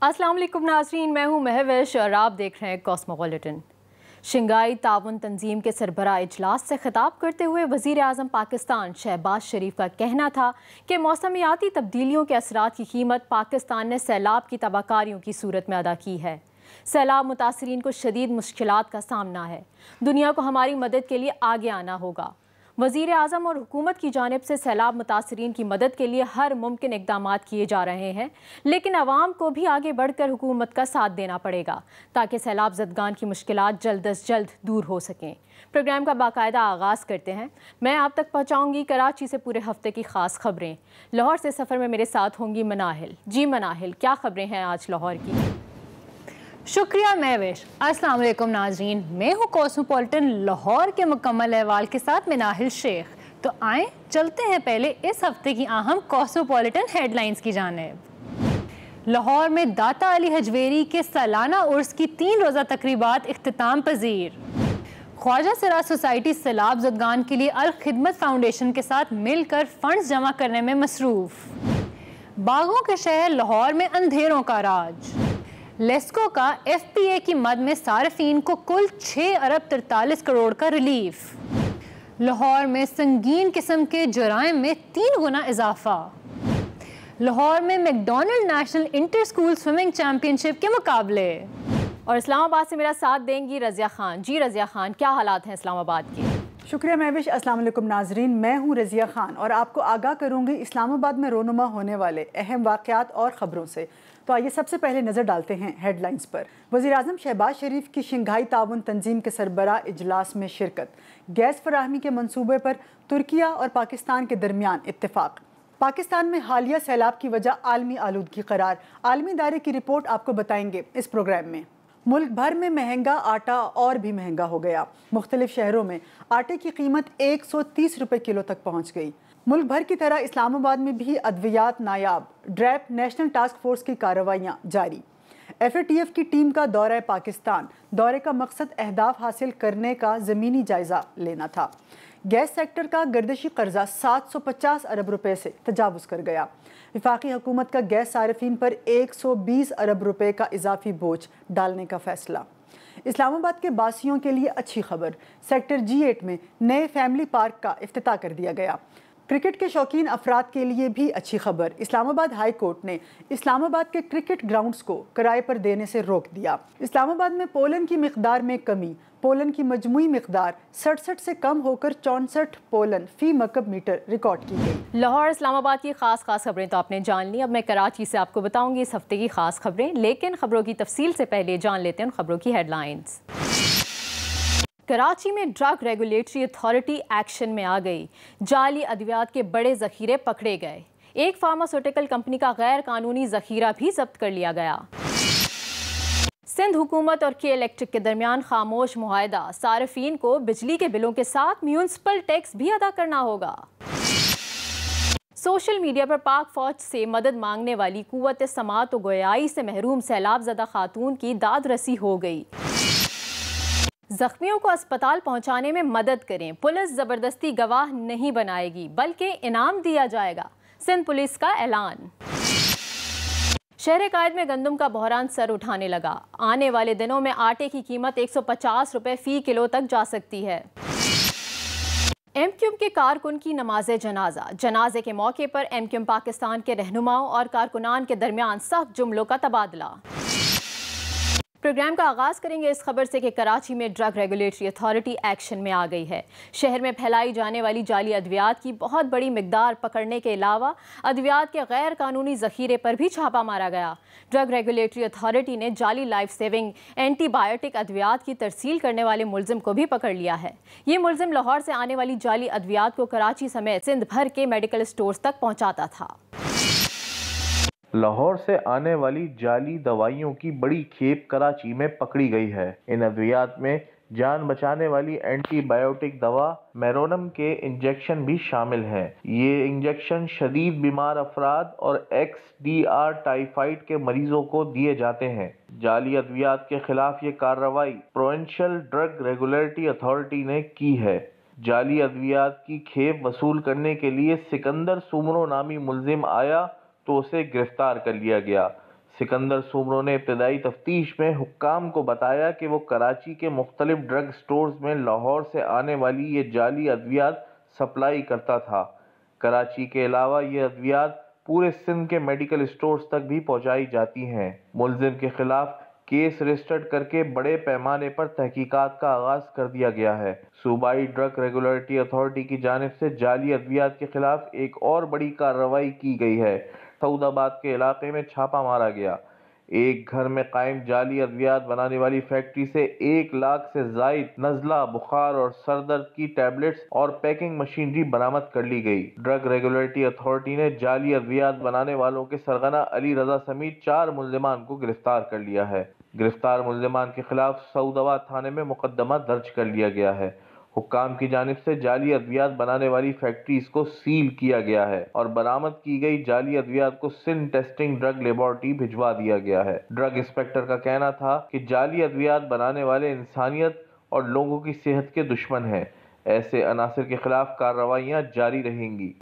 अस्सलाम वालेकुम नाज़रीन, मैं हूँ महविश और आप देख रहे हैं कॉस्मोपॉलिटन। शंघाई ताउन तंजीम के सरबराह इजलास से खिताब करते हुए वज़ीर आज़म पाकिस्तान शहबाज शरीफ का कहना था कि मौसमियाती तब्दीलियों के असरात की कीमत पाकिस्तान ने सैलाब की तबाहकारियों की सूरत में अदा की है। सैलाब मुतासरीन को शदीद मुश्किलात का सामना है। दुनिया को हमारी मदद के लिए आगे आना होगा। वज़ीर आज़म और हुकूमत की जानिब से सैलाब मुतासरीन की मदद के लिए हर मुमकिन इक़दाम किए जा रहे हैं, लेकिन आवाम को भी आगे बढ़कर हुकूमत का साथ देना पड़ेगा ताकि सैलाब ज़दगान की मुश्किलात जल्द अज जल्द दूर हो सकें। प्रोग्राम का बाकायदा आगाज़ करते हैं। मैं आप तक पहुँचाऊँगी कराची से पूरे हफ्ते की ख़ास खबरें। लाहौर से सफ़र में मेरे साथ होंगी मनाहिल। जी मनाहिल, क्या खबरें हैं आज लाहौर की? शुक्रिया महविश। अस्सलाम वालेकुम नाजरीन, मैं हूँ कॉस्मोपॉलिटन लाहौर के मुकम्मल अहवाल के साथ मिनाहिल शेख। तो आए चलते हैं पहले इस हफ्ते की अहम कॉस्मोपॉलिटन हेडलाइंस की जानिब। लाहौर में दाता अली हजवेरी के सालाना उर्स की 3 रोज़ा तकरीबात इख्तिताम पजीर। ख्वाजा सरा सोसाइटी सैलाब ज़दगान के लिए अल खिदमत फाउंडेशन के साथ मिलकर फंड्स जमा करने में मसरूफ। बागों के शहर लाहौर में अंधेरों का राज। लेस्को का FPA की मद में सार्फिन को कुल 6 अरब 43 करोड़ का रिलीफ। लाहौर में संगीन किस्म के जुराइम में 3 गुना इजाफा। लाहौर में McDonald national inter school swimming championship के मुकाबले। और इस्लामाबाद से मेरा साथ देंगी रज़िया खान। जी रज़िया खान, क्या हालात हैं इस्लामाबाद के? शुक्रिया महविश। अस्सलाम वालेकुम नाजरीन, मैं हूँ रज़िया खान और आपको आगाह करूँगी इस्लामाबाद में रोनुमा होने वाले अहम वाक़यात और ख़बरों से। तो आइए सबसे पहले नज़र डालते हैं हेडलाइंस पर। वज़ीर आज़म शहबाज शरीफ की शंघाई ताउन तंजीम के सरबराह इजलास में शिरकत। गैस फराहमी के मनसूबे पर तुर्किया और पाकिस्तान के दरमियान इत्तेफाक। पाकिस्तान में हालिया सैलाब की वजह आलमी आलूदगी करार। आलमी इदारे की रिपोर्ट आपको बताएंगे इस प्रोग्राम में। मुल्क भर में महंगा आटा और भी महंगा हो गया। मुख्तलिफ शहरों में आटे की कीमत 130 रुपये किलो तक पहुँच गई। मुल्क भर की तरह इस्लामाबाद में भी अद्वियात नायाब। ड्रैप नेशनल टास्क फोर्स की कार्रवाइयाँ जारी। FATF की टीम का दौरा पाकिस्तान। दौरे का मकसद अहदाफ हासिल करने का ज़मीनी जायज़ा लेना था। गैस सेक्टर का गर्दिशी कर्जा 750 अरब रुपए से तजावुज़ कर गया। वफाकी हुकूमत का गैस सार्फिन पर 120 अरब रुपए का इजाफी बोझ डालने का फैसला। इस्लामाबाद के बासियों के लिए अच्छी खबर। सेक्टर G8 में नए फैमिली पार्क का इफ्तिताह कर दिया गया। क्रिकेट के शौकीन अफराद के लिए भी अच्छी खबर। इस्लामाबाद हाई कोर्ट ने इस्लामाबाद के क्रिकेट ग्राउंड्स को किराए पर देने से रोक दिया। इस्लामाबाद में पोलन की मिकदार में कमी। पोलन की मजमुई मिकदार 67 से कम होकर 64 पोलन फी मकब मीटर रिकॉर्ड की गई। लाहौर इस्लामाबाद की खास खबरें तो आपने जान ली। अब मैं कराची से आपको बताऊंगी इस हफ्ते की खास खबरें, लेकिन खबरों की तफसील से पहले जान लेते हैं उन खबरों की हेडलाइंस। कराची में ड्रग रेगुलेटरी अथॉरिटी एक्शन में आ गई। जाली अद्वियात के बड़े जखीरे पकड़े गए। एक फार्मास्यूटिकल कंपनी का गैर कानूनी जखीरा भी जब्त कर लिया गया। सिंध हुकूमत और के इलेक्ट्रिक के दरमियान खामोश मुआहदा। सार्फिन को बिजली के बिलों के साथ म्यूनिसिपल टैक्स भी अदा करना होगा। सोशल मीडिया पर पाक फौज से मदद मांगने वाली कुव्वत समात व गोयाई से महरूम सैलाब ज़दा खातून की दाद रसी हो गई। जख्मियों को अस्पताल पहुंचाने में मदद करें। पुलिस जबरदस्ती गवाह नहीं बनाएगी बल्कि इनाम दिया जाएगा। सिंध पुलिस का ऐलान। शहर कायद में गंदम का बहरान सर उठाने लगा। आने वाले दिनों में आटे की कीमत 150 रुपए फी किलो तक जा सकती है। MQM के कारकुन की नमाज जनाजा। जनाजे के मौके पर MQM पाकिस्तान के रहनुमाओं और कारकुनान के दरमियान सख्त जुमलों का तबादला। प्रोग्राम का आगाज़ करेंगे इस खबर से कि कराची में ड्रग रेगुलेटरी अथॉरिटी एक्शन में आ गई है। शहर में फैलाई जाने वाली जाली अद्वियात की बहुत बड़ी मिकदार पकड़ने के अलावा अद्वियात के गैर कानूनी ज़खीरे पर भी छापा मारा गया। ड्रग रेगुलेटरी अथॉरिटी ने जाली लाइफ सेविंग एंटीबायोटिक अद्वियात की तरसील करने वाले मुलजिम को भी पकड़ लिया है। ये मुलजिम लाहौर से आने वाली जाली अद्वियात को कराची समेत सिंध भर के मेडिकल स्टोर्स तक पहुँचाता था। लाहौर से आने वाली जाली दवाइयों की बड़ी खेप कराची में पकड़ी गई है। इन अद्वियात में जान बचाने वाली एंटीबायोटिक दवा मेरोनम के इंजेक्शन भी शामिल हैं। ये इंजेक्शन शदीद बीमार अफराद और XDR टाइफाइड के मरीजों को दिए जाते हैं। जाली अद्वियात के खिलाफ ये कार्रवाई प्रोविंशियल ड्रग रेगुलेटरी अथॉरिटी ने की है। जाली अद्वियात की खेप वसूल करने के लिए सिकंदर सुमरो नामी मुलजिम आया तो उसे गिरफ्तार कर लिया गया। सिकंदर सुमरो ने इब्तदाई तफ्तीश में हुक्काम को बताया कि वो कराची के मुख्तलिफ ड्रग स्टोर्स में लाहौर से आने वाली ये जाली अद्वियात सप्लाई करता था। कराची के अलावा ये अद्वियात पूरे सिंध के मेडिकल स्टोर्स तक भी पहुंचाई जाती हैं। मुलजिम के खिलाफ केस रजिस्टर्ड करके बड़े पैमाने पर तहकीकात का आगाज कर दिया गया है। सूबाई ड्रग रेगुलेटरी अथॉरिटी की जानिब से जाली अद्वियात के खिलाफ एक और बड़ी कार्रवाई की गई है। सऊदाबाद के इलाके में छापा मारा गया। एक घर में कायम जाली अद्वियात बनाने वाली फैक्ट्री से 1 लाख से जायद नज़ला, बुखार और सरदर्द की टैबलेट्स और पैकिंग मशीनरी बरामद कर ली गई। ड्रग रेगुलेटरी अथॉरिटी ने जाली अद्वियात बनाने वालों के सरगना अली रजा समेत 4 मुल्जिमान को गिरफ्तार कर लिया है। गिरफ्तार मुल्जिमान के खिलाफ सऊदाबाद थाने में मुकदमा दर्ज कर लिया गया है। हुक्काम की जानिब से जाली अद्वियात बनाने वाली फैक्ट्रीज को सील किया गया है और बरामद की गई जाली अद्वियात को सिंध टेस्टिंग ड्रग लेबोरेटरी भिजवा दिया गया है। ड्रग इंस्पेक्टर का कहना था कि जाली अद्वियात बनाने वाले इंसानियत और लोगों की सेहत के दुश्मन हैं। ऐसे अनासिर के खिलाफ कार्रवाइयाँ जारी रहेंगी।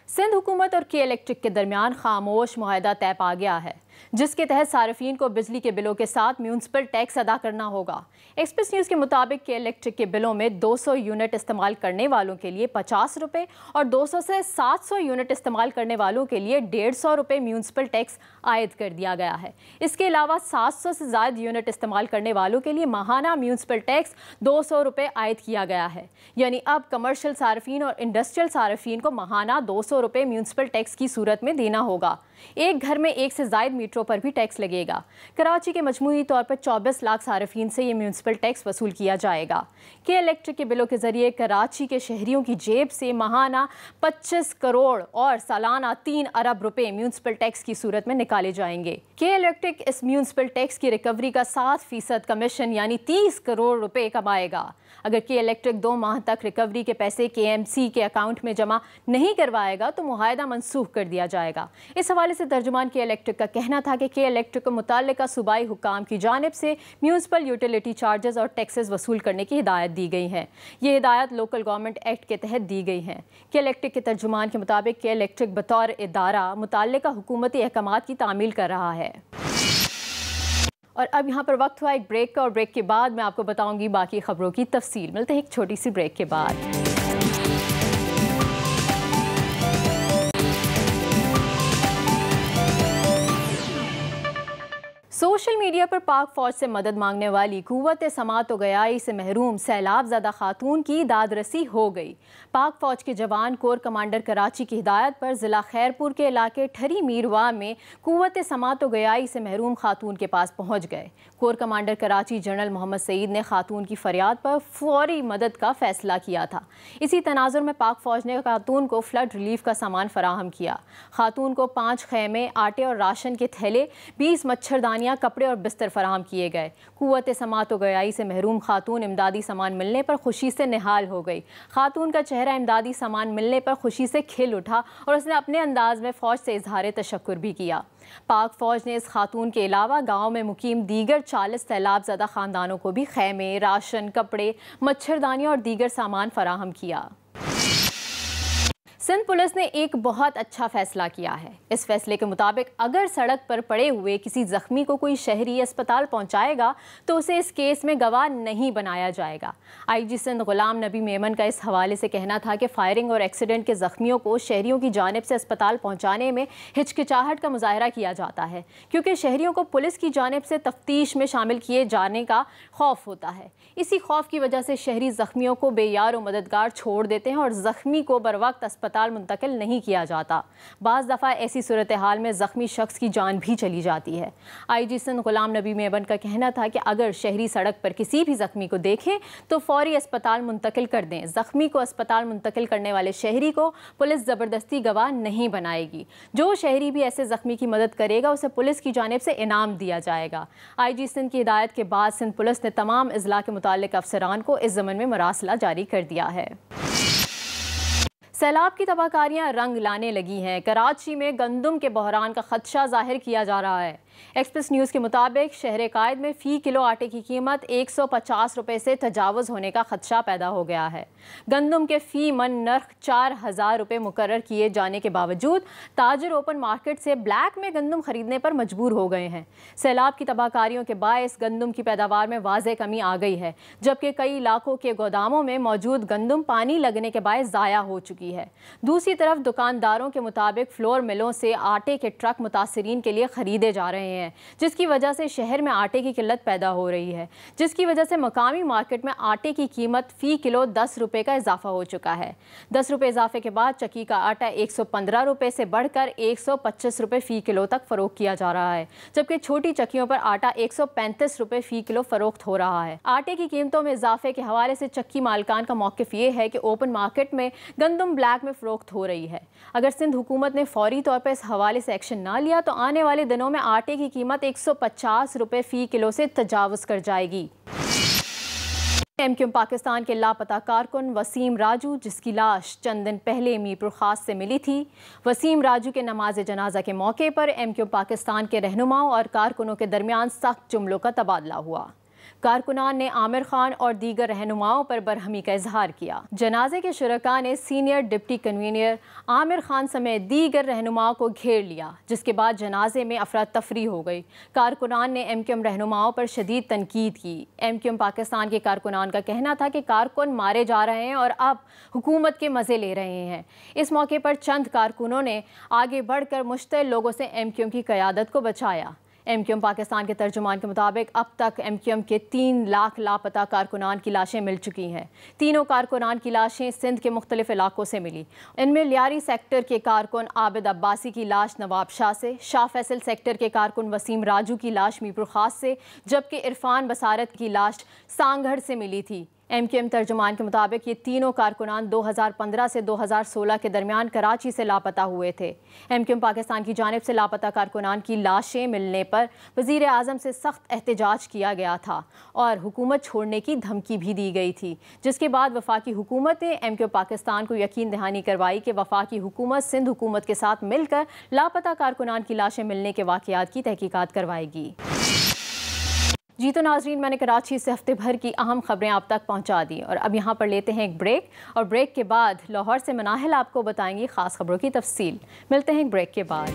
सिंध हुकूमत और के इलेक्ट्रिक के दरमियान खामोश मुआहदा तय पा गया है, जिसके तहत सार्फिन को बिजली के बिलों के साथ म्यूनसिपल टैक्स अदा करना होगा। एक्सप्रेस न्यूज़ के मुताबिक के इलेक्ट्रिक के बिलों में 200 यूनिट इस्तेमाल करने वालों के लिए 50 रुपये और 200 से 700 यूनिट इस्तेमाल करने वालों के लिए 150 रुपये म्यूनसिपल टैक्स आयद कर दिया गया है। इसके अलावा 700 से ज़्यादा यूनिट इस्तेमाल करने वालों के लिए माहाना म्यूनसिपल टैक्स 200 रुपये आयद किया गया है। यानी अब कमर्शियल सार्फिन और इंडस्ट्रियल सार्फिन को माहाना 200 रुपये म्यूनसिपल टैक्स की सूरत में देना होगा। एक घर में 1 से ज़ायद मीटरों पर भी टैक्स लगेगा। कराची के मजमूई तौर पर 24 लाख सार्फिन से ये म्यूनसिपल टैक्स वसूल किया जाएगा। के इलेक्ट्रिक के बिलों के जरिए कराची के शहरियों की जेब से माहाना 25 करोड़ और सालाना 3 अरब रुपए म्यूनसिपल टैक्स की सूरत में निकाले जाएंगे। के इलेक्ट्रिक इस म्यूनसिपल टैक्स की रिकवरी का 7% कमीशन यानी 30 करोड़ रुपए कमाएगा। अगर के इलेक्ट्रिक 2 माह तक रिकवरी के पैसे KMC के अकाउंट में जमा नहीं करवाएगा तो मुआहदा मनसूख कर दिया जाएगा। इस हवाले से तर्जुमान के इलेक्ट्रिक का कहना था कि के इलेक्ट्रिक को मुताल्लिका सूबाई हुक्काम की जानिब से म्यूनसिपल यूटिलिटी चार्जेस और टैक्सेस वसूल करने की हिदायत दी गई है। ये हिदायत लोकल गवर्नमेंट एक्ट के तहत दी गई हैं। के इलेक्ट्रिक के तर्जुमान के मुताबिक के इलेक्ट्रिक बतौर इदारा मुताल्लिका हुकूमती अहकामात की तामील कर रहा है। और अब यहाँ पर वक्त हुआ एक ब्रेक का, और ब्रेक के बाद मैं आपको बताऊंगी बाकी खबरों की तफसील। मिलते हैं एक छोटी सी ब्रेक के बाद। सोशल मीडिया पर पाक फौज से मदद मांगने वाली कुव्वत समात व गयाई से महरूम सैलाब ज़दा खातून की दादरसी हो गई। पाक फौज के जवान कोर कमांडर कराची की हिदायत पर ज़िला खैरपुर के इलाके ठरी मीरवा में कुव्वत समात व गयाई से महरूम खातून के पास पहुँच गए। Core commander Karachi general Mohammad Saeed ने खातून की फरियाद पर फौरी मदद का फैसला किया था। इसी तनाजुर में पाक फौज ने खातून को फ्लड रिलीफ का सामान फराहम किया। खातून को 5 खैमे, आटे और राशन के थैले, 20 मच्छरदानियाँ, कपड़े और बिस्तर फराहम किए गए। कुव्वत समात व गयाई से महरूम खातून इमदादी सामान मिलने पर खुशी से निहाल हो गई। खातून का चेहरा इमदादी सामान मिलने पर खुशी से खिल उठा और उसने अपने अंदाज में फ़ौज से इजहार तशक्कुर भी किया। पाक फ़ौज ने इस खातून के अलावा गाँव में मुकीम दीगर 40 सैलाब ज़दा ख़ानदानों को भी खैमे, राशन, कपड़े, मच्छरदानियाँ और दीगर सामान फराहम किया। सिंध पुलिस ने एक बहुत अच्छा फैसला किया है। इस फैसले के मुताबिक अगर सड़क पर पड़े हुए किसी जख्मी को कोई शहरी अस्पताल पहुंचाएगा तो उसे इस केस में गवाह नहीं बनाया जाएगा। IG सिंध गुलाम नबी मेमन का इस हवाले से कहना था कि फायरिंग और एक्सीडेंट के जख्मियों को शहरियों की जानिब से अस्पताल पहुँचाने में हिचकिचाहट का मुजाहरा किया जाता है, क्योंकि शहरियों को पुलिस की जानिब से तफ्तीश में शामिल किए जाने का खौफ होता है। इसी खौफ की वजह से शहरी जख्मियों को बेयार और मददगार छोड़ देते हैं और जख्मी को बर वक्त अस्पताल मुंतकिल नहीं किया जाता। बाज़ दफ़ा ऐसी सूरत हाल में ज़ख्मी शख्स की जान भी चली जाती है। IG सिंध गुलाम नबी मेमन का कहना था कि अगर शहरी सड़क पर किसी भी ज़ख्मी को देखें तो फौरी अस्पताल मुंतकिल कर दें। ज़ख्मी को अस्पताल मुंतकिल करने वाले शहरी को पुलिस ज़बरदस्ती गवाह नहीं बनाएगी। जो शहरी भी ऐसे ज़ख्मी की मदद करेगा उसे पुलिस की जानिब से इनाम दिया जाएगा। IG सिंध की हिदायत के बाद सिंध पुलिस ने तमाम अज़ला के मुताल्लिक़ अफसरान को इस ज़मन में मरासला जारी कर दिया है। सैलाब की तबाहकारियां रंग लाने लगी हैं। कराची में गंदम के बहरान का खदशा जाहिर किया जा रहा है। एक्सप्रेस न्यूज़ के मुताबिक शहर कायद में फ़ी किलो आटे की कीमत 150 रुपये से तजावुज़ होने का खदशा पैदा हो गया है। गंदम के फ़ी मन नर्ख 4000 रुपये मुकर्रर किए जाने के बावजूद ताजर ओपन मार्केट से ब्लैक में गंदम खरीदने पर मजबूर हो गए हैं। सैलाब की तबाहकारियों के बायस गंदम की पैदावार में वाज़ेह कमी आ गई है, जबकि कई इलाकों के गोदामों में मौजूद गंदम पानी लगने के बायस ज़ाया हो चुकी है। दूसरी तरफ दुकानदारों के मुताबिक फ्लोर मिलों से आटे के ट्रक मुतासरीन के लिए खरीदे जा रहे हैं, जिसकी वजह से शहर में आटे की किल्लत पैदा हो रही है, जिसकी वजह से मकामी मार्केट में आटे की कीमत फ़ी किलो 10 रुपये का इजाफा हो चुका है। 10 रुपये इजाफे के बाद चक्की का आटा 115 रुपये से बढ़कर 125 रुपये फ़ी किलो तक फ़रोख्त किया जा रहा है, जबकि छोटी चक्कियों पर आटा 135 रुपये फ़ी किलो फ़रोख्त हो रहा है। आटे की कीमतों में इजाफे के हवाले से चक्की मालिकान का मौक़िफ़ ये है कि ओपन मार्केट में गंदम ब्लैक में फ़रोख्त हो रही है। अगर सिंध हुकूमत ने फौरी तौर पर इस हवाले से एक्शन ना लिया तो आने वाले दिनों में आटे की कीमत 150 रुपये फ़ी किलो से तजावुज़ कर जाएगी। एमक्यूएम पाकिस्तान के लापता कारकुन वसीम राजू, जिसकी लाश चंद दिन पहले मीरपुर खास से मिली थी। वसीम राजू के नमाज जनाजा के मौके पर एमक्यूएम पाकिस्तान के रहनुमाओं और कारकुनों के दरमियान सख्त जुमलों का तबादला हुआ। कारकुनान ने आमिर खान और दीगर रहनुमाओं पर बरहमी का इजहार किया। जनाजे के शुरका ने senior deputy convener Aamir Khan समेत दीगर रहनुमाओं को घेर लिया, जिसके बाद जनाजे में अफरा तफरी हो गई। कारकुनान ने एमक्यूएम रहनुमाओं पर शदीद तनकीद की। एमक्यूएम पाकिस्तान के कारकुनान का कहना था कि कारकुन मारे जा रहे हैं और अब हुकूमत के मज़े ले रहे हैं। इस मौके पर चंद कारकुनों ने आगे बढ़कर मुश्तइल लोगों से एमक्यूएम की क़यादत को बचाया। एमक्यूएम पाकिस्तान के तर्जुमान के मुताबिक अब तक एमक्यूएम के 3 लाख लापता कारकुनान की लाशें मिल चुकी हैं। तीनों कारकुनान की लाशें सिंध के मुख्तलिफ इलाकों से मिली। इनमें लियारी सेक्टर के कारकुन आबिद अब्बासी की लाश नवाब शाह से, शाह फैसल सेक्टर के कारकुन वसीम राजू की लाश मीरपुर खास से, जबकि इरफान बसारत की लाश सांगढ़ से मिली थी। एमक्यूएम तर्जुमान के मुताबिक ये तीनों कारकुनान 2015 से 2016 के दरमियान कराची से लापता हुए थे। एमक्यूएम पाकिस्तान की जानिब से लापता कारकुनान की लाशें मिलने पर वज़ीर आज़म से सख्त एहतजाज किया गया था और हुकूमत छोड़ने की धमकी भी दी गई थी, जिसके बाद वफाकी हुकूमत ने एमक्यूएम पाकिस्तान को यकीन दहानी करवाई कि वफाकी हुकूमत सिंध हुकूमत के साथ मिलकर लापता कारकुनान की लाशें मिलने के वाक़यात की तहकीकात करवाएगी। जी तो नाजरीन, मैंने कराची से हफ्ते भर की अहम खबरें आप तक पहुंचा दी और अब यहाँ पर लेते हैं एक ब्रेक, और ब्रेक के बाद लाहौर से मनाहिल आपको बताएंगी ख़ास खबरों की तफसील। मिलते हैं एक ब्रेक के बाद।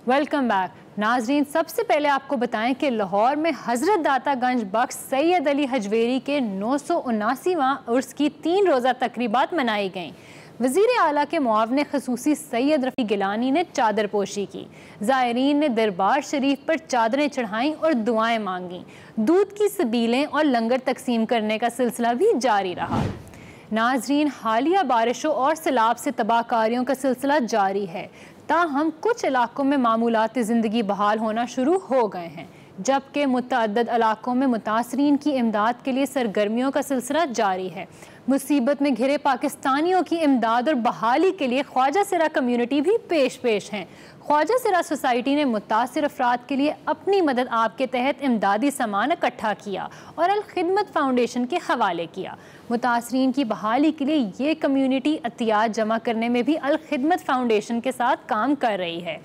वेलकम बैक नाजरीन। सबसे पहले आपको बताएं कि लाहौर में हज़रत दातागंज बख्श सैयद अली हजवेरी के 979वां उर्स की 3 रोज़ा तकरीबात मनाई गईं। वज़ीर आला के मुआवने ख़ुसूसी सैयद रफ़ी गिलानी ने चादर पोशी की। ज़ायरीन ने दरबार शरीफ पर चादरें चढ़ाईं और दुआएं मांगी। दूध की सबीलें और लंगर तकसीम करने का सिलसिला भी जारी रहा। नाजरीन, हालिया बारिशों और सैलाब से तबाहकारियों का सिलसिला जारी है, ताहम कुछ इलाकों में मामूलाती ज़िंदगी बहाल होना शुरू हो गए हैं, जबकि मुतअद्दिद इलाकों में मुतासरीन की इमदाद के लिए सरगर्मियों का सिलसिला जारी है। मुसीबत में घिरे पाकिस्तानियों की इमदाद और बहाली के लिए ख्वाजा सिरा कम्युनिटी भी पेश हैं। ख्वाजा सिरा सोसाइटी ने मुतासिर अफराद के लिए अपनी मदद आप के तहत इमदादी सामान इकट्ठा किया और अल खिदमत फाउंडेशन के हवाले किया। मुतासरीन की बहाली के लिए ये कम्युनिटी अतियात जमा करने में भी अल खिदमत फाउंडेशन के साथ काम कर रही है।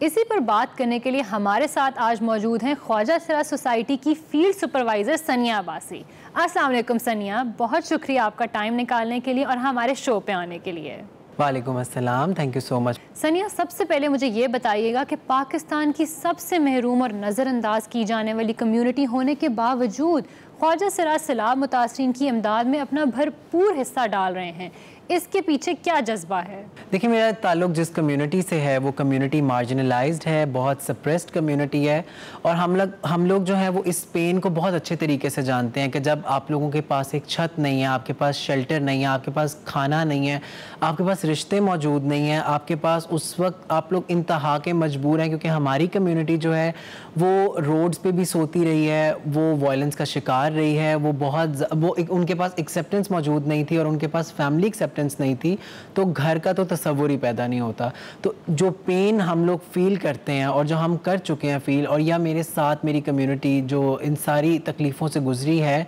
इसी पर बात करने के लिए हमारे साथ आज मौजूद हैं ख्वाजा सिरा सोसाइटी की फील्ड सुपरवाइज़र सनिया अब्बासी। अस्सलाम वालेकुम सनिया, बहुत शुक्रिया आपका टाइम निकालने के लिए और हमारे शो पे आने के लिए। वालेकुम अस्सलाम, थैंक यू सो मच। सनिया, सबसे पहले मुझे ये बताइएगा कि पाकिस्तान की सबसे महरूम और नज़रअंदाज की जाने वाली कम्युनिटी होने के बावजूद ख्वाजा सिरा सैलाब मुतासरीन की इमदाद में अपना भरपूर हिस्सा डाल रहे हैं, इसके पीछे क्या जज्बा है? देखिए, मेरा ताल्लुक जिस कम्युनिटी से है वो कम्युनिटी मार्जिनलाइज्ड है, बहुत सप्रेस्ड कम्युनिटी है, और हम लोग जो है वो इस पेन को बहुत अच्छे तरीके से जानते हैं कि जब आप लोगों के पास एक छत नहीं है, आपके पास शेल्टर नहीं है, आपके पास खाना नहीं है, आपके पास रिश्ते मौजूद नहीं हैं, आपके पास उस वक्त आप लोग इंतहा के मजबूर हैं, क्योंकि हमारी कम्युनिटी जो है वो रोड्स पे भी सोती रही है, वो वायलेंस का शिकार रही है, उनके पास एक्सेप्टेंस मौजूद नहीं थी और उनके पास फैमिली एक्सेप्टेंस नहीं थी, तो घर का तो तसव्वुर ही पैदा नहीं होता। तो जो पेन हम लोग फील करते हैं और जो हम कर चुके हैं फील, और या मेरे साथ मेरी कम्युनिटी जो इन सारी तकलीफ़ों से गुजरी है,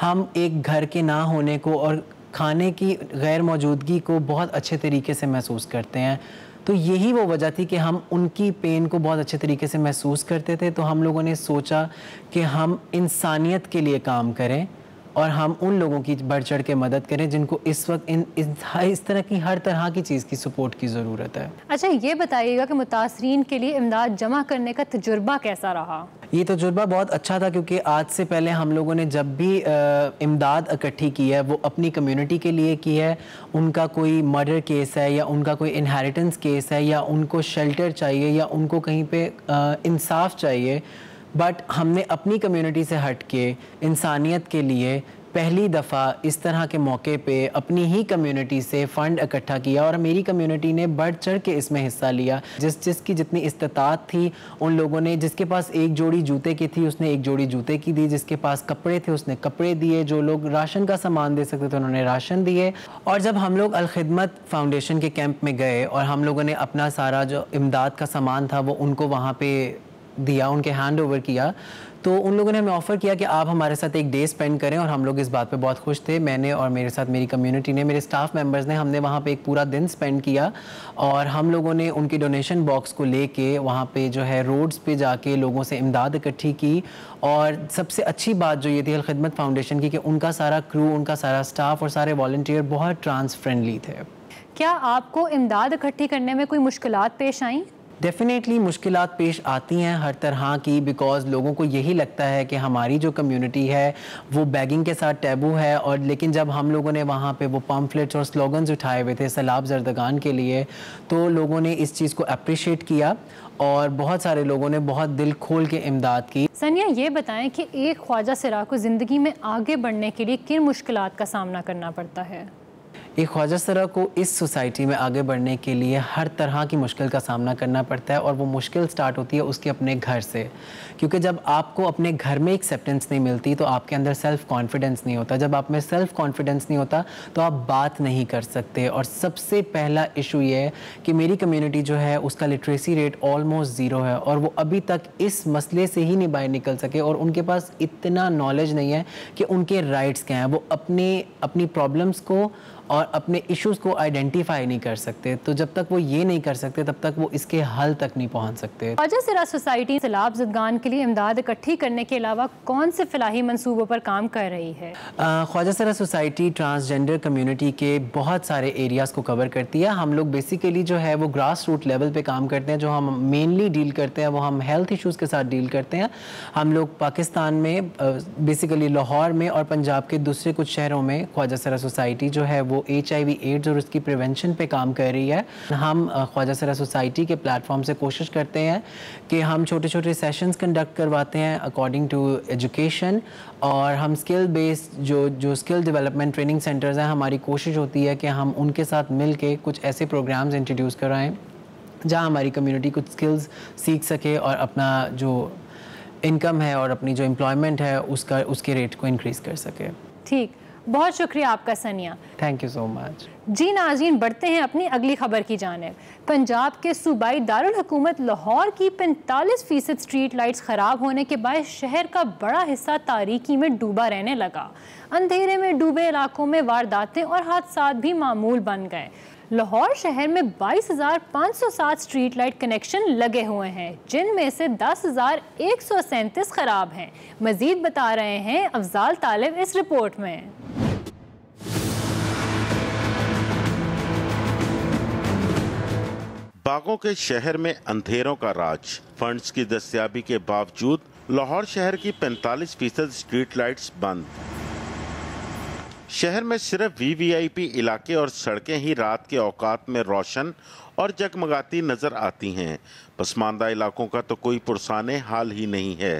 हम एक घर के ना होने को और खाने की गैर मौजूदगी को बहुत अच्छे तरीके से महसूस करते हैं। तो यही वो वजह थी कि हम उनकी पेन को बहुत अच्छे तरीके से महसूस करते थे। तो हम लोगों ने सोचा कि हम इंसानियत के लिए काम करें और हम उन लोगों की बढ़ चढ़ के मदद करें जिनको इस वक्त इस तरह की हर तरह की चीज़ की सपोर्ट की ज़रूरत है। अच्छा, ये बताइएगा कि मुतासरीन के लिए इमदाद जमा करने का तजुर्बा कैसा रहा? ये तजुर्बा बहुत अच्छा था, क्योंकि आज से पहले हम लोगों ने जब भी इमदाद इकट्ठी की है वो अपनी कम्युनिटी के लिए की है। उनका कोई मर्डर केस है या उनका कोई इनहेरिटेंस केस है या उनको शेल्टर चाहिए या उनको कहीं पे इंसाफ चाहिए, बट हमने अपनी कम्युनिटी से हट के इंसानियत के लिए पहली दफ़ा इस तरह के मौके पे अपनी ही कम्युनिटी से फ़ंड इकट्ठा किया और मेरी कम्युनिटी ने बढ़ चढ़ के इसमें हिस्सा लिया। जिसकी जितनी इस्तात थी उन लोगों ने, जिसके पास एक जोड़ी जूते की थी उसने एक जोड़ी जूते की दी, जिसके पास कपड़े थे उसने कपड़े दिए, जो लोग राशन का सामान दे सकते थे उन्होंने राशन दिए। और जब हम लोग अल खिदमत फाउंडेशन के कैंप में गए और हम लोगों ने अपना सारा जो इमदाद का सामान था वो उनको वहाँ पर दिया, उनके हैंड ओवर किया, तो उन लोगों ने हमें ऑफ़र किया कि आप हमारे साथ एक डे स्पेंड करें। और हम लोग इस बात पे बहुत खुश थे। मैंने और मेरे साथ मेरी कम्युनिटी ने, मेरे स्टाफ मेंबर्स ने, हमने वहाँ पे एक पूरा दिन स्पेंड किया और हम लोगों ने उनकी डोनेशन बॉक्स को लेके वहाँ पे जो है रोड्स पे जाके लोगों से इमदाद इकट्ठी की। और सबसे अच्छी बात जो ये थी अल खिदमत फाउंडेशन की कि उनका सारा क्रू, उनका सारा स्टाफ और सारे वॉलंटियर बहुत ट्रांस फ्रेंडली थे। क्या आपको इमदाद इकट्ठी करने में कोई मुश्किलात पेश आईं? डेफिनेटली मुश्किलात पेश आती हैं हर तरह की, बिकॉज़ लोगों को यही लगता है कि हमारी जो कम्युनिटी है वो बैगिंग के साथ टैबू है। और लेकिन जब हम लोगों ने वहाँ पे वो पम्फलेट्स और स्लोगन्स उठाए हुए थे सैलाब ज़रदगान के लिए, तो लोगों ने इस चीज़ को अप्रिशिएट किया और बहुत सारे लोगों ने बहुत दिल खोल के इमदाद की। सनिया, ये बताएं कि एक ख्वाजा सरा को ज़िंदगी में आगे बढ़ने के लिए किन मुश्किलात का सामना करना पड़ता है? एक ख्वाजा सरा को इस सोसाइटी में आगे बढ़ने के लिए हर तरह की मुश्किल का सामना करना पड़ता है और वो मुश्किल स्टार्ट होती है उसके अपने घर से, क्योंकि जब आपको अपने घर में एक्सेप्टेंस नहीं मिलती तो आपके अंदर सेल्फ़ कॉन्फिडेंस नहीं होता। जब आप में सेल्फ़ कॉन्फिडेंस नहीं होता तो आप बात नहीं कर सकते। और सबसे पहला इशू ये है कि मेरी कम्युनिटी जो है उसका लिटरेसी रेट ऑलमोस्ट ज़ीरो है और वो अभी तक इस मसले से ही नहीं बाहर निकल सके और उनके पास इतना नॉलेज नहीं है कि उनके राइट्स क्या हैं। वो अपनी प्रॉब्लम्स को और अपने इश्यूज़ को आइडेंटिफाई नहीं कर सकते। तो जब तक वो ये नहीं कर सकते तब तक वो इसके हल तक नहीं पहुंच सकते। ख्वाजा सरा सोसाइटी सैलाब ज़रदगान के लिए इमदाद इकट्ठी करने के अलावा कौन से फलाही मंसूबों पर काम कर रही है? ख्वाजा सरा सोसाइटी ट्रांसजेंडर कम्युनिटी के बहुत सारे एरियाज़ को कवर करती है। हम लोग बेसिकली जो है वो ग्रास रूट लेवल पे काम करते हैं। जो हम मेनली डील करते हैं वो हम हेल्थ इश्यूज़ के साथ डील करते हैं। हम लोग पाकिस्तान में बेसिकली लाहौर में और पंजाब के दूसरे कुछ शहरों में ख्वाजा सरा सोसाइटी जो है वो HIV एड्स और उसकी प्रिवेंशन पे काम कर रही है। हम ख्वाजा सरा सोसाइटी के प्लेटफॉर्म से कोशिश करते हैं कि हम छोटे छोटे सेशंस कंडक्ट करवाते हैं अकॉर्डिंग टू एजुकेशन और हम स्किल बेस्ड जो स्किल डेवलपमेंट ट्रेनिंग सेंटर्स हैं, हमारी कोशिश होती है कि हम उनके साथ मिल के कुछ ऐसे प्रोग्राम्स इंट्रोड्यूस कराएँ जहाँ हमारी कम्युनिटी कुछ स्किल्स सीख सके और अपना जो इनकम है और अपनी जो एम्प्लॉयमेंट है उसके रेट को इंक्रीज़ कर सके। ठीक, बहुत शुक्रिया आपका Sania. Thank you so much. जी नाज़रीन, बढ़ते हैं अपनी अगली खबर की जानिब। पंजाब के सूबाई दारुल हुकूमत लाहौर की 45% स्ट्रीट लाइट्स ख़राब होने के बाद शहर का बड़ा हिस्सा तारीकी में डूबा रहने लगा। अंधेरे में डूबे इलाकों में वारदातें और हादसात भी मामूल बन गए। लाहौर शहर में 22,507 स्ट्रीट लाइट कनेक्शन लगे हुए हैं, जिनमें से 10,137 ख़राब हैं। मज़ीद बता रहे हैं अफजाल तालिब इस रिपोर्ट में। बागों के शहर में अंधेरों का राज। फंड्स की दस्तयाबी के बावजूद लाहौर शहर की 45% स्ट्रीट लाइट्स बंद। शहर में सिर्फ VVIP इलाके और सड़कें ही रात के औकात में रोशन और जगमगाती नजर आती हैं। पसमानदा इलाकों का तो कोई पुरसाने हाल ही नहीं है।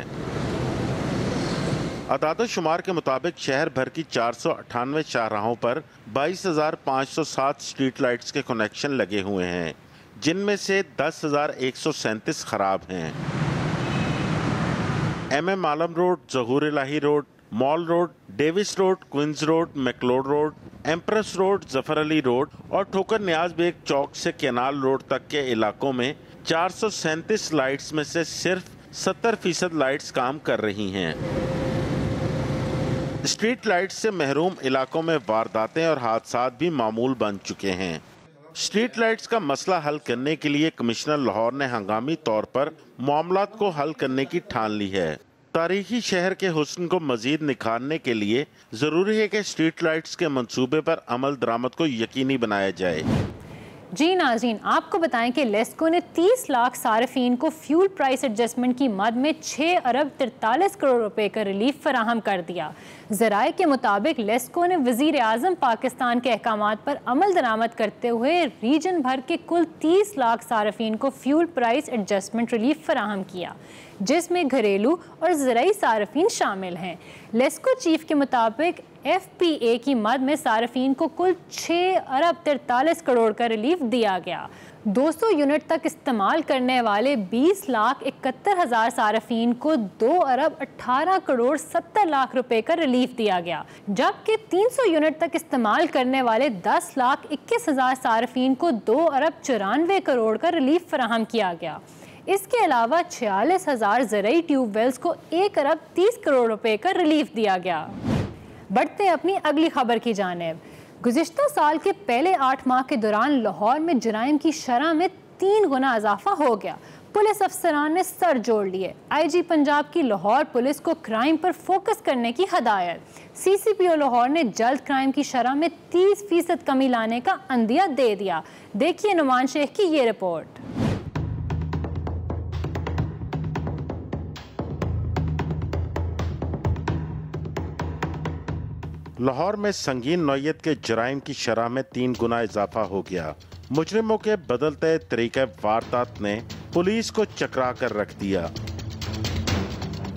अदाद-ओ-शुमार के मुताबिक शहर भर की 498 शाहराहों पर 22,507 स्ट्रीट लाइट्स के कनेक्शन लगे हुए हैं, जिनमें से 10,137 खराब हैं। MM Alam Road, Zahoor Elahi Road, Mall Road, Davis Road, Queens Road, McLeod Road, Empress Road, Zafar Ali Road और ठोकर नियाज बेग चौक से केनाल रोड तक के इलाकों में 437 लाइट्स में से सिर्फ 70% लाइट्स काम कर रही हैं। स्ट्रीट लाइट से महरूम इलाकों में वारदातें और हादसात भी मामूल बन चुके हैं। स्ट्रीट लाइट्स का मसला हल करने के लिए कमिश्नर लाहौर ने हंगामी तौर पर मामलात को हल करने की ठान ली है। तारीखी शहर के हुस्न को मजीद निखारने के लिए जरूरी है कि स्ट्रीट लाइट्स के मंसूबे पर अमल दरामद को यकीनी बनाया जाए। जी नाज़रीन, आपको बताएं कि लेस्को ने 30 लाख सार्फिन को फ्यूल प्राइस एडजस्टमेंट की मद में 6 अरब 43 करोड़ रुपए का रिलीफ फराहम कर दिया। ज़राए के मुताबिक लेस्को ने वज़ीर आज़म पाकिस्तान के अहकामात पर अमल दरामद करते हुए रीजन भर के कुल 30 लाख सार्फिन को फ्यूल प्राइस एडजस्टमेंट रिलीफ फराहम किया, जिसमें घरेलू और ज़राई सार्फिन शामिल हैं। लेस्को चीफ के मुताबिक FPA की मद में सार्फिन को कुल 6 अरब 43 करोड़ का रिलीफ दिया गया। 200 यूनिट तक इस्तेमाल करने वाले 20,71,000 सार्फिन को 2 अरब 18 करोड़ 70 लाख रुपए का रिलीफ दिया गया, जबकि 300 यूनिट तक इस्तेमाल करने वाले 10,21,000 सार्फिन को 2 अरब 94 करोड़ का रिलीफ फराहम किया गया। इसके अलावा 46,000 ज़राई ट्यूबवेल्स को 1 अरब 30 करोड़ रुपए का रिलीफ दिया गया। बढ़ते हैं अपनी अगली खबर की जानिब। गुज़िश्ता साल के पहले 8 माह के दौरान लाहौर में जराइम की शरह में 3 गुना इजाफा हो गया। पुलिस अफसरान ने सर जोड़ लिए। IG पंजाब की लाहौर पुलिस को क्राइम पर फोकस करने की हदायत। CCPO लाहौर ने जल्द क्राइम की शरह में 30% कमी लाने का अंदिया दे दिया। देखिए नुमान शेख की ये रिपोर्ट। लाहौर में संगीन नौयत के जराइम की शरह में 3 गुना इजाफा हो गया। मुजरिमों के बदलते तरीके वारदात ने पुलिस को चकरा कर रख दिया।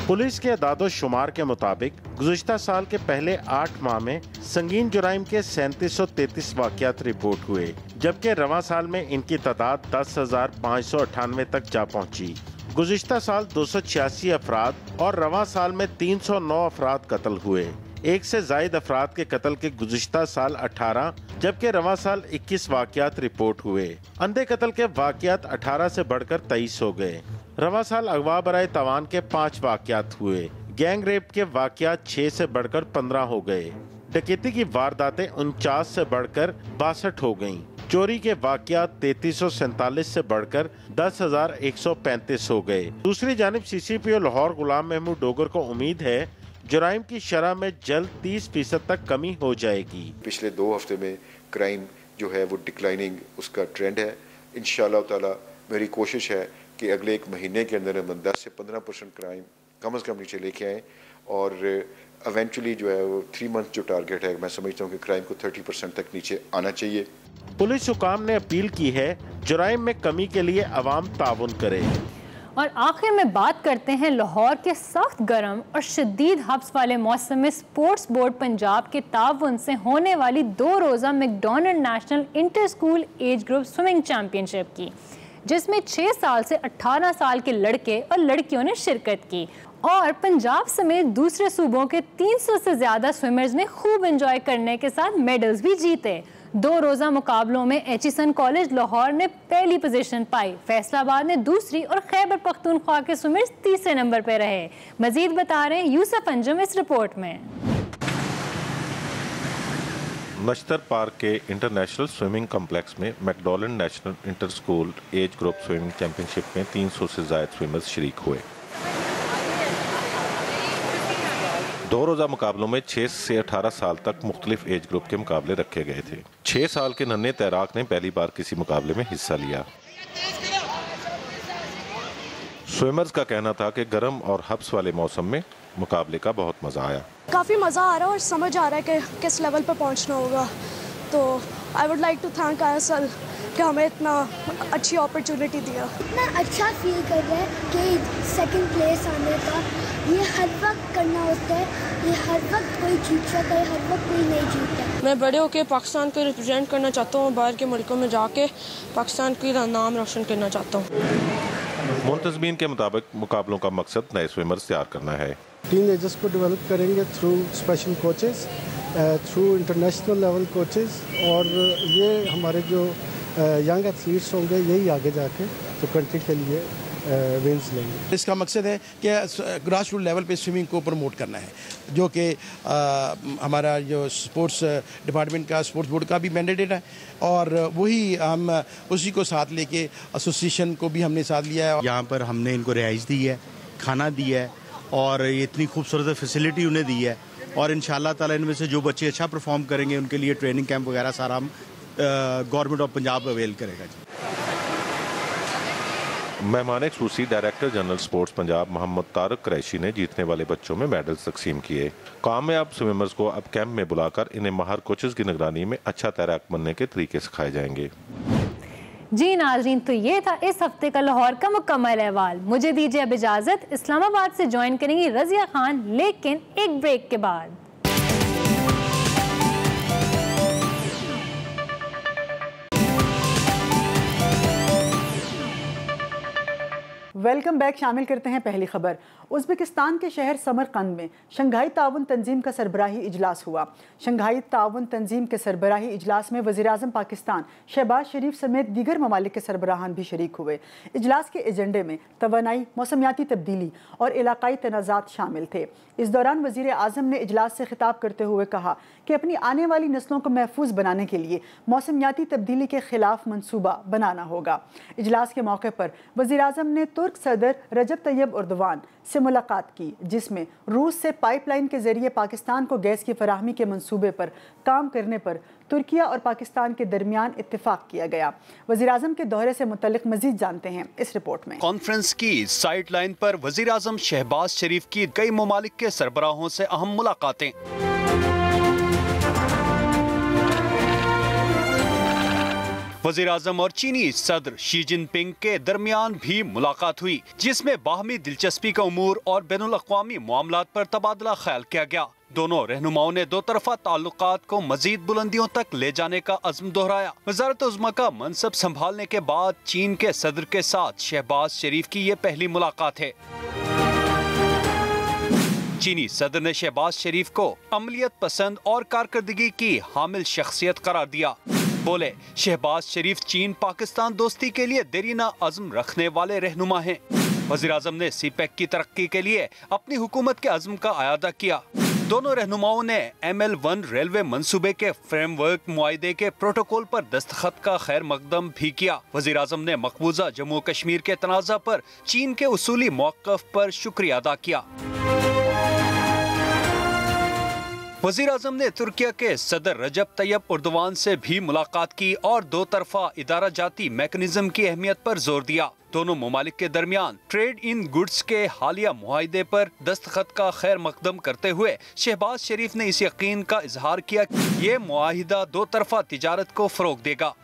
पुलिस के अदादो शुमार के मुताबिक गुज़िश्ता साल के पहले 8 माह में संगीन जराइम के 3733 वाक़यात रिपोर्ट हुए, जबकि रवां साल में इनकी तादाद 10,598 तक जा पहुंची। गुज़िश्ता साल 286 अफराद और रवां साल में 309 अफराद कत्ल हुए। एक से जायद अफराद के कत्ल के गुज़िश्ता साल 18 जबकि रवां साल 21 वाक़यात रिपोर्ट हुए। अंधे कत्ल के वाक़यात 18 से बढ़कर 23 हो गए। रवां साल अगवा बराए तवान के 5 वाक़यात हुए। गैंग रेप के वाक़यात 6 से बढ़कर 15 हो गए। डकैती की वारदातें 49 से बढ़कर 62 हो गईं। चोरी के वाक़यात 3347 से बढ़कर 10,135 हो गए। दूसरी जानिब CCPO लाहौर गुलाम महमूद डोगर को उम्मीद है जराइम की शरह में जल्द 30% तक कमी हो जाएगी। पिछले 2 हफ्ते में क्राइम जो है वो डिक्लाइनिंग उसका ट्रेंड है। इंशाअल्लाह ताला मेरी कोशिश है कि अगले 1 महीने के अंदर 10 से 15% क्राइम कम से कम नीचे लेके आएँ और इवेंचुअली जो है वो 3 मंथ जो टारगेट है, मैं समझता हूँ कि क्राइम को 30% तक नीचे आना चाहिए। पुलिस हुकाम ने अपील की है जराइम में कमी के लिए अवाम ताउन करे। और आखिर में बात करते हैं लाहौर के सख्त गर्म और शदीद हब्स वाले मौसम में स्पोर्ट्स बोर्ड पंजाब के ताउन से होने वाली 2 रोज़ा McDonald national inter school age group swimming championship की, जिसमें 6 साल से 18 साल के लड़के और लड़कियों ने शिरकत की और पंजाब समेत दूसरे सूबों के 300 से ज़्यादा स्विमर्स ने खूब एंजॉय करने के साथ मेडल्स भी जीते। 2 रोज़ा मुकाबलों में एचिसन कॉलेज लाहौर ने पहली पोजीशन पाई, फैसलाबाद ने दूसरी और खैबर पख्तूनख्वा के स्विमर्स तीसरे नंबर पर रहे। मजीद बता रहे हैं यूसुफ अंजुम इस रिपोर्ट में। नश्तर पार्क के इंटरनेशनल स्विमिंग कॉम्प्लेक्स में McDonald national inter school age group swimming championship में 300 से ज़ायद स्विमर्स शरीक हुए। 2 रोज़ा मुकाबलों में 6 से 18 साल तक मुख्तलिफ एज ग्रुप के मुकाबले रखे गए थे। 6 साल के नन्हे तैराक ने पहली बार किसी मुकाबले में हिस्सा लिया। स्विमर्स का कहना था कि गर्म और हब्स वाले मौसम में मुकाबले का बहुत मज़ा आया। काफ़ी मज़ा आ रहा है और समझ आ रहा है कि किस लेवल पर पहुंचना होगा। तो I would like to thank ISL कि हमें इतना अच्छी अपॉर्चुनिटी दिया। इतना अच्छा फील कर रहा है कि सेकंड प्लेस आने का ये हर वक्त करना होता है, ये हर वक्त कोई जीत सकता है, हर वक्त कोई नहीं जीतता। मैं बड़े होकर पाकिस्तान को रिप्रेजेंट करना चाहता हूँ, बाहर के मुल्कों में जाके पाकिस्तान का नाम रोशन करना चाहता हूँ। मुंतज़मीन के मुताबिक मुकाबलों का मकसद नए स्विमर्स तैयार करना है। टीनेजर्स को डेवलप करेंगे through special coaches, through international level coaches, और ये हमारे जो यंग एथलीट्स होंगे यही आगे जाके तो कंट्री के लिए विंस लेंगे। इसका मकसद है कि ग्रास रूट लेवल पे स्विमिंग को प्रमोट करना है, जो कि हमारा जो स्पोर्ट्स डिपार्टमेंट का, स्पोर्ट्स बोर्ड का भी मैंडेटेड है, और वही हम उसी को साथ लेके एसोसिएशन को भी हमने साथ लिया है। यहाँ पर हमने इनको रिहाइश दी है, खाना दिया है और ये इतनी खूबसूरत फैसिलिटी उन्हें दी है, और इंशाल्लाह ताला इनमें से जो बच्चे अच्छा परफॉर्म करेंगे उनके लिए ट्रेनिंग कैंप वगैरह सारा हम गवर्नमेंट ऑफ पंजाब अवेल करेगा। मेहमान खसूसी director general sports Punjab Mohammad Tariq Qureshi ने जीतने वाले बच्चों में मेडल्स तकसीम किए। कामयाब स्विमर्स को अब कैंप में बुलाकर इन्हें माहिर कोचेस की निगरानी में अच्छा तैराक बनने के तरीके सिखाए जाएंगे। जी नाजरीन, तो ये था इस हफ्ते का लाहौर का मुकम्मल अहवाल। मुझे दीजिए अब इजाज़त। इस्लामाबाद से ज्वाइन करेंगी रज़िया खान, लेकिन एक ब्रेक के बाद। Welcome back. शामिल करते हैं पहली खबर। उज़्बेकिस्तान के शहर समरकंद में शंघाई ताउन तंजीम का सरबराही इजलास हुआ। शंघाई ताउन तंजीम के सरबराही इजलास में वज़ीर-ए-आज़म पाकिस्तान शहबाज शरीफ समेत दीगर ममालिक के सरबराहान भी शरीक हुए। इजलास के एजेंडे में तवानाई, मौसमियाती तब्दीली और इलाकाई तनाज़ात शामिल थे। इस दौरान वज़ीर-ए-आज़म ने इजलास से खिताब करते हुए कहा कि अपनी आने वाली नस्लों को महफूज बनाने के लिए मौसमियाती तब्दीली के खिलाफ मनसूबा बनाना होगा। इजलास के मौके पर वज़ीर-ए-आज़म ने तुर्क सदर रजब तैयब एर्दोगान से मुलाकात की, जिसमें रूस से पाइपलाइन के जरिए पाकिस्तान को गैस की फराहमी के मंसूबे पर काम करने पर तुर्किया और पाकिस्तान के दरमियान इत्तेफाक किया गया। वज़ीर-ए-आज़म के दौरे से मुतल्लिक मजीद जानते हैं इस रिपोर्ट में। कॉन्फ्रेंस की साइड लाइन पर वज़ीर-ए-आज़म शहबाज शरीफ की कई ममालिक के सरबराहों से अहम मुलाकातें। वज़ीर-ए-आज़म और चीनी सदर शी जिनपिंग के दरमियान भी मुलाकात हुई, जिसमें बाहमी दिलचस्पी के उमूर और बैनुल-अक़वामी मामलात पर तबादला ख्याल किया गया। दोनों रहनुमाओं ने दो तरफा ताल्लुकात को मजीद बुलंदियों तक ले जाने का अज़्म दोहराया। वज़ारत उज़्मा का मनसब संभालने के बाद चीन के सदर के साथ शहबाज शरीफ की ये पहली मुलाकात है। चीनी सदर ने शहबाज शरीफ को अमलियत पसंद और कारकर्दगी की हामिल शख्सियत करार दिया। बोले, शहबाज शरीफ चीन पाकिस्तान दोस्ती के लिए देरीना अज़्म रखने वाले रहनुमा हैं। वज़ीर-ए-आज़म ने सीपैक की तरक्की के लिए अपनी हुकूमत के अज़्म का आयादा किया। दोनों रहनुमाओं ने ML1 रेलवे मंसूबे के फ्रेमवर्क मुआहिदे के प्रोटोकॉल पर दस्तखत का खैर मकदम भी किया। वज़ीर-ए-आज़म ने मकबूजा जम्मू कश्मीर के तनाज़ा पर चीन के उसूली मौक़िफ़ पर शुक्रिया अदा किया। वज़ीर-ए-आज़म ने तुर्किया के सदर रजब तैयब एर्दोगान से भी मुलाकात की और दो तरफा इदारा जाती मैकेनिज्म की अहमियत पर जोर दिया। दोनों ममालिक के दरमियान ट्रेड इन गुड्स के हालिया मुआहिदे पर दस्तखत का खैर मकदम करते हुए शहबाज शरीफ ने इस यकीन का इजहार किया कि ये मुआहिदा दो तरफा तिजारत को फरोग देगा।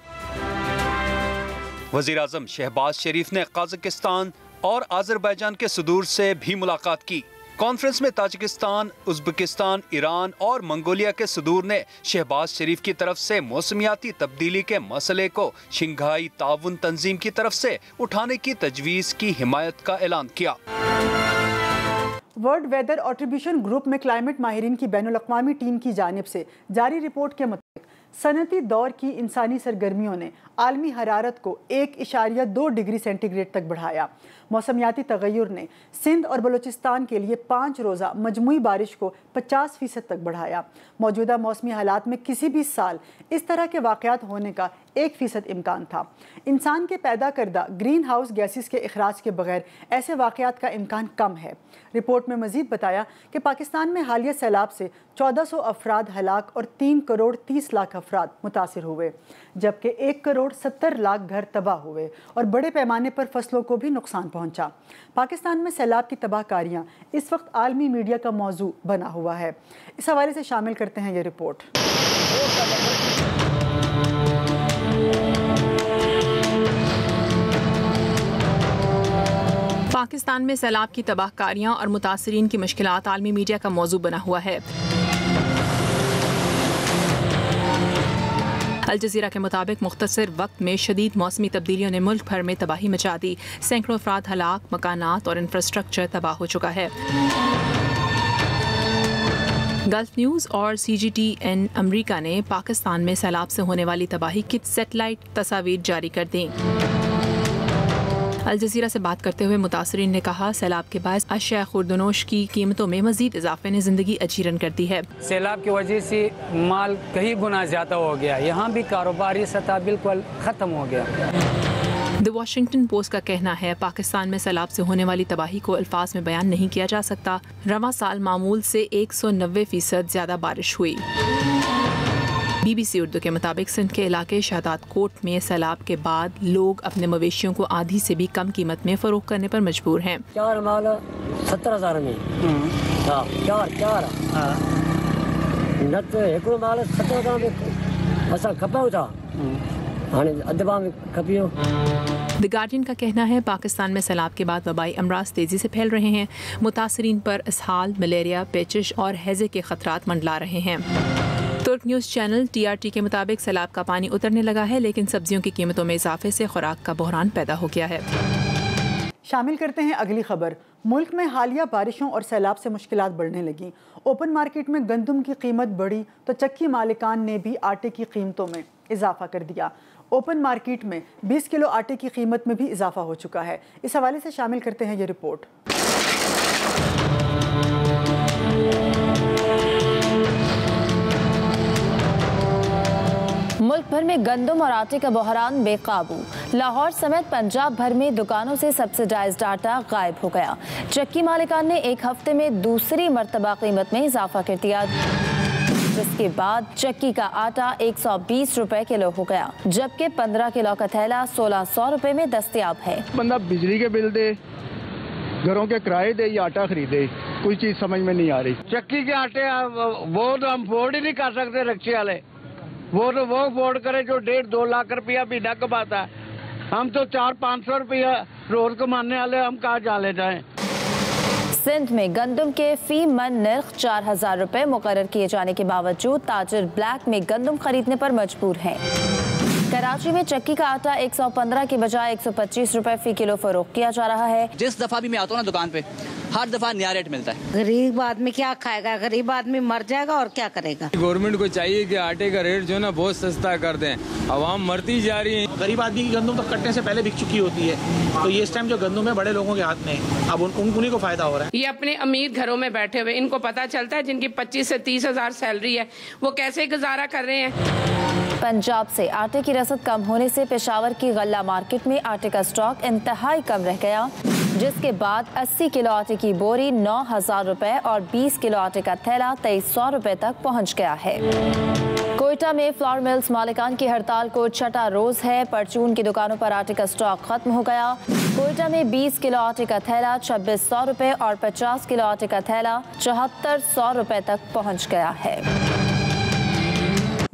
वज़ीर-ए-आज़म शहबाज शरीफ ने कजाकिस्तान और अज़रबैजान के सदूर से भी मुलाकात की। कॉन्फ्रेंस में ताजिकिस्तान, उज़्बेकिस्तान, ईरान और मंगोलिया के सदूर ने शहबाज शरीफ की तरफ से मौसमियाती तब्दीली के मसले को शंघाई ताउन तंजीम की तरफ से उठाने की तजवीज़ की हिमायत का ऐलान किया। वर्ल्ड वेदर एट्रीब्यूशन ग्रुप में क्लाइमेट माहिरीन की बैनुल-अक़वामी टीम की जानिब से जारी रिपोर्ट के मुताबिक सनती दौर की इंसानी सरगर्मियों ने आलमी हरारत को 1.2 डिग्री सेंटीग्रेड तक बढ़ाया। मौसमियाती तगय्युर ने सिंध और बलूचिस्तान के लिए 5 रोज़ा मजमुई बारिश को 50% तक बढ़ाया। मौजूदा मौसमी हालात में किसी भी साल इस तरह के वाक़यात होने का 1% इम्कान था। इंसान के पैदा करदा ग्रीन हाउस गैसेस के अखराज के बगैर ऐसे वाक़यात का इम्कान कम है। रिपोर्ट में मज़ीद बताया कि पाकिस्तान में हालिया सैलाब से 1400 अफराद हलाक और 3 करोड़ 30 लाख अफराद मुतासिर हुए, जबकि 1 करोड़ 70 लाख घर तबाह हुए और बड़े पैमाने पर फसलों को भी नुकसान पहुंचा। पाकिस्तान में सैलाब की तबाहकारियां इस वक्त आलमी मीडिया का मौजू बना हुआ है। इस हवाले से शामिल करते हैं ये रिपोर्ट। पाकिस्तान में सैलाब की तबाहकारियां और मुतासरीन की मुश्किलात आलमी मीडिया का मौजू बना हुआ है। अल जज़ीरा के मुताबिक मुख्तसर वक्त में शदीद मौसमी तब्दीलियों ने मुल्क भर में तबाही मचा दी। सैकड़ों अफराद हलाक, मकानात और इंफ्रास्ट्रक्चर तबाह हो चुका है। गल्फ न्यूज़ और CGTN अमरीका ने पाकिस्तान में सैलाब से होने वाली तबाही की सैटेलाइट तस्वीर जारी कर दी। अल जज़ीरा से बात करते हुए मुतासरीन ने कहा, सैलाब के बायस अशिया खुर्दनोश की कीमतों में मजीद इजाफे ने ज़िंदगी अजीरन कर दी है। सैलाब की वजह से माल कई गुना ज़्यादा हो गया, यहाँ भी कारोबारी सतह बिल्कुल ख़त्म हो गया। द वॉशिंगटन पोस्ट का कहना है, पाकिस्तान में सैलाब से होने वाली तबाही को अल्फाज में बयान नहीं किया जा सकता। रवां साल मामूल से 190% ज़्यादा बारिश हुई। BBC उर्दू के मुताबिक सिंध के इलाके शहदाद कोट में सैलाब के बाद लोग अपने मवेशियों को आधी से भी कम कीमत में फ़रोख्त करने पर मजबूर हैं। 4 माल 70,000 में, चार नत हिकिड़ो माल 70,000 में असां खपाऊं था, हाणे अधवा में खपियो। द गार्डियन का कहना है, पाकिस्तान में सैलाब के बाद वबाई अमराज तेज़ी से फैल रहे हैं। मुतासरीन पर इसहाल, मलेरिया, पेचिश और हैज़े के खतरात मंडला रहे हैं। तुर्क न्यूज़ चैनल TRT के मुताबिक सैलाब का पानी उतरने लगा है, लेकिन सब्जियों की कीमतों में इजाफे से खुराक का बहरान पैदा हो गया है। शामिल करते हैं अगली खबर। मुल्क में हालिया बारिशों और सैलाब से मुश्किलात बढ़ने लगी। ओपन मार्केट में गंदम की कीमत बढ़ी तो चक्की मालिकान ने भी आटे की कीमतों में इजाफा कर दिया। ओपन मार्केट में 20 किलो आटे की कीमत में भी इजाफा हो चुका है। इस हवाले से शामिल करते हैं ये रिपोर्ट। मुल्क भर में गंदम और आटे का बहरान बेकाबू। लाहौर समेत पंजाब भर में दुकानों से सब्सिडाइज्ड आटा गायब हो गया। चक्की मालिकान ने एक हफ्ते में दूसरी मर्तबा कीमत में इजाफा कर दिया, जिसके बाद चक्की का आटा 120 रुपए किलो हो गया, जबकि 15 किलो का थैला 1600 रुपए में दस्तयाब है। बंदा बिजली के बिल दे, घरों के किराए दे या आटा खरीदे, कोई चीज समझ में नहीं आ रही। चक्की के आटे वो तो हम अफोर्ड ही नहीं कर सकते, रिक्शे वाले वो अफोर्ड करे जो 1.5-2 लाख रुपया महीना कमाता है। हम तो 400-500 रुपया रोज कमाने वाले, हम कहाँ जाले जाएं। सिंध में गंदम के फी मन नर्ख 4,000 रुपए मुकर्रर किए जाने के बावजूद ताजिर ब्लैक में गंदम खरीदने पर मजबूर हैं। कराची में चक्की का आटा 115 के बजाय 125 रुपए फी किलो फरोख्त किया जा रहा है। जिस दफा भी मैं आता हूँ ना दुकान पे, हर दफा नया रेट मिलता है। गरीब आदमी क्या खाएगा, गरीब आदमी मर जाएगा और क्या करेगा। गवर्नमेंट को चाहिए कि आटे का रेट जो है ना बहुत सस्ता कर दें, अवाम मरती जा रही है। गरीब आदमी की गंदम तो कटने से पहले बिक चुकी होती है, तो ये इस टाइम जो गंदम है बड़े लोगों के हाथ में है, अब उन्हीं को फायदा हो रहा है। ये अपने अमीर घरों में बैठे हुए, इनको पता चलता है जिनकी 25 से 30 हजार सैलरी है वो कैसे गुजारा कर रहे हैं। पंजाब से आटे की रसद कम होने से पेशावर की गल्ला मार्केट में आटे का स्टॉक इंतहाई कम रह गया, जिसके बाद 80 किलो आटे की बोरी 9,000 रुपए और 20 किलो आटे का थैला 2300 रुपए तक पहुंच गया है। कोयटा में फ्लावर मिल्स मालिकान की हड़ताल को छठा रोज है। परचून की दुकानों पर आटे का स्टॉक खत्म हो गया। कोयटा में 20 किलो आटे का थैला 2600 रुपए और 50 किलो आटे का थैला 7400 रुपए तक पहुंच गया है।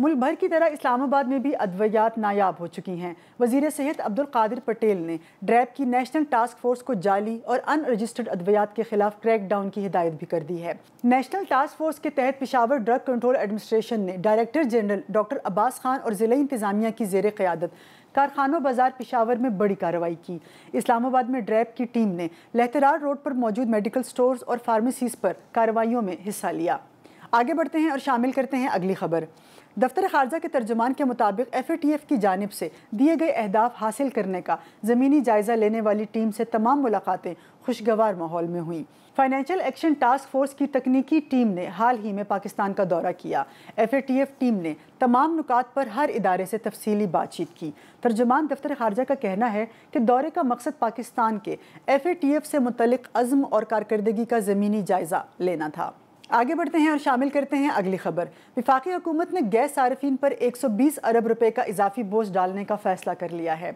मुल्क भर की तरह इस्लामाबाद में भी अद्वियात नायाब हो चुकी हैं। वज़ीर सेहत अब्दुल कादिर पटेल ने ड्रैब की नेशनल टास्क फोर्स को जाली और अनरजिस्टर्ड अद्वियात के खिलाफ क्रैकडाउन की हिदायत भी कर दी है। नेशनल टास्क फोर्स के तहत पेशावर ड्रग कंट्रोल एडमिनिस्ट्रेशन ने director general doctor Abbas Khan और ज़िला इंतज़ामिया की ज़ेर क़यादत कारखानों बाजार पेशावर में बड़ी कार्रवाई की। इस्लामाबाद में ड्रैब की टीम ने लहतरार रोड पर मौजूद मेडिकल स्टोर्स और फार्मेसीज़ पर कार्रवाइयों में हिस्सा लिया। आगे बढ़ते हैं और शामिल करते हैं अगली खबर। दफ्तर खारजा के तर्जुमान के मुताबिक FATF की जानिब से दिए गए अहदाफ हासिल करने का ज़मीनी जायज़ा लेने वाली टीम से तमाम मुलाकातें खुशगवार माहौल में हुई। फाइनेंशियल एक्शन टास्क फोर्स की तकनीकी टीम ने हाल ही में पाकिस्तान का दौरा किया। FATF टीम ने तमाम नुकात पर हर इदारे से तफसीली बातचीत की। तर्जुमान दफ्तर खारजा का कहना है कि दौरे का मकसद पाकिस्तान के FATF से मुतल्लिक अज़्म और कारकर्दगी का ज़मीनी जायज़ा लेना था। आगे बढ़ते हैं और शामिल करते हैं अगली खबर। वफाकी हुकूमत ने गैस सार्फिन पर 120 अरब रुपए का इजाफी बोझ डालने का फैसला कर लिया है।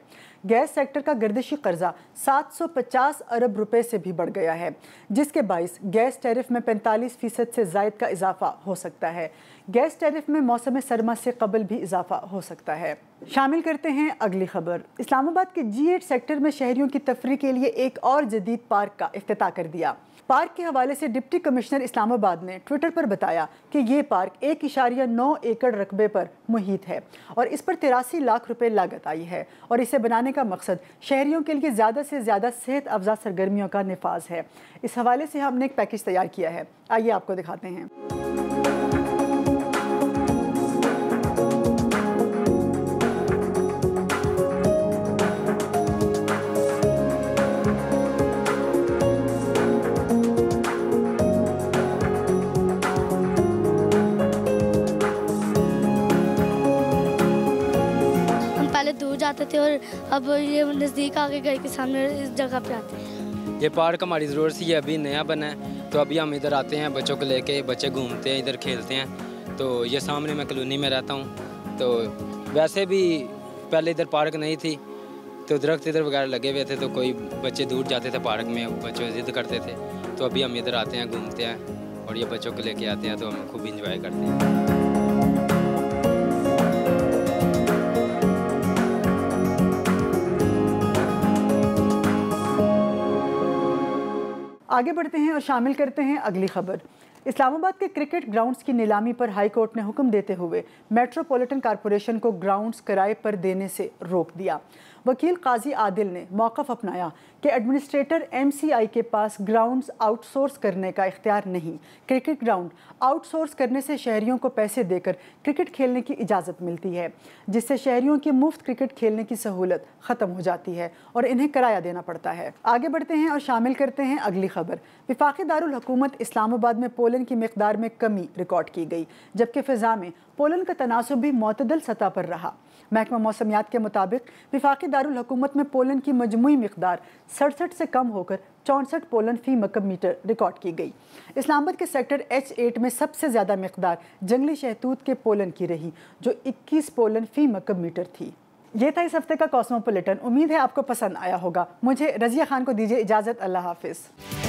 गैस सेक्टर का गर्दिशी कर्जा 750 अरब रुपए से भी बढ़ गया है, जिसके बाइस गैस टैरिफ में 45% से ज़ायद का इजाफा हो सकता है। गैस टैरिफ में मौसम सरमा से कबल भी इजाफा हो सकता है। शामिल करते हैं अगली खबर। इस्लामाबाद के G8 सेक्टर में शहरियों की तफरीह के लिए एक और जदीद पार्क का इफ्तिताह कर दिया। पार्क के हवाले से डिप्टी कमिश्नर इस्लामाबाद ने ट्विटर पर बताया कि ये पार्क 1.9 एकड़ रकबे पर मुहित है और इस पर 83 लाख रुपए लागत आई है और इसे बनाने का मकसद शहरियों के लिए ज़्यादा से ज़्यादा सेहत अफजा सरगर्मियों का निफाज है। इस हवाले से हमने एक पैकेज तैयार किया है, आइए आपको दिखाते हैं। पहले दूर जाते थे और अब ये नज़दीक आके घर के सामने इस जगह पे आते हैं। ये पार्क हमारी ज़रूरत सी है, अभी नया बना है तो अभी हम इधर आते हैं, बच्चों को लेके बच्चे घूमते हैं, इधर खेलते हैं। तो ये सामने मैं कॉलोनी में रहता हूँ, तो वैसे भी पहले इधर पार्क नहीं थी तो दरख्त इधर वगैरह लगे हुए थे, तो कोई बच्चे दूर जाते थे पार्क में, बच्चे जिद करते थे। तो अभी हम इधर आते हैं, घूमते हैं और ये बच्चों को लेके आते हैं, तो हम खूब इंजॉय करते हैं। आगे बढ़ते हैं और शामिल करते हैं अगली खबर। इस्लामाबाद के क्रिकेट ग्राउंड्स की नीलामी पर हाई कोर्ट ने हुक्म देते हुए मेट्रोपॉलिटन कॉरपोरेशन को ग्राउंड्स किराए पर देने से रोक दिया। वकील काजी आदिल ने मौक़िफ़ अपनाया कि एडमिनिस्ट्रेटर MCI के पास ग्राउंड्स आउटसोर्स करने का इख्तियार नहीं। क्रिकेट ग्राउंड आउटसोर्स करने से शहरियों को पैसे देकर क्रिकेट खेलने की इजाज़त मिलती है, जिससे शहरियों की मुफ्त क्रिकेट खेलने की सहूलत ख़त्म हो जाती है और इन्हें किराया देना पड़ता है। आगे बढ़ते हैं और शामिल करते हैं अगली खबर। वफाकी दारुल हुकूमत इस्लामाबाद में पोलन की मिक़दार में कमी रिकॉर्ड की गई, जबकि फ़िज़ा में पोलन का तनासुब भी मुतदल सतह पर रहा। महकमा मौसमियात के मुताबिक वफाकी दारुल हुकूमत में पोलन की मजमूई मिक़दार 67 से कम होकर 64 पोलन फ़ी मकब मीटर रिकॉर्ड की गई। इस्लामाबाद के सेक्टर H8 में सबसे ज़्यादा मिक़दार जंगली शहतूत के पोलन की रही, जो 21 पोलन फ़ी मकब मीटर थी। ये था इस हफ्ते का कॉस्मोपॉलिटन। उम्मीद है आपको पसंद आया होगा। मुझे रज़िया खान को दीजिए इजाज़त। अल्लाह हाफ़िज़।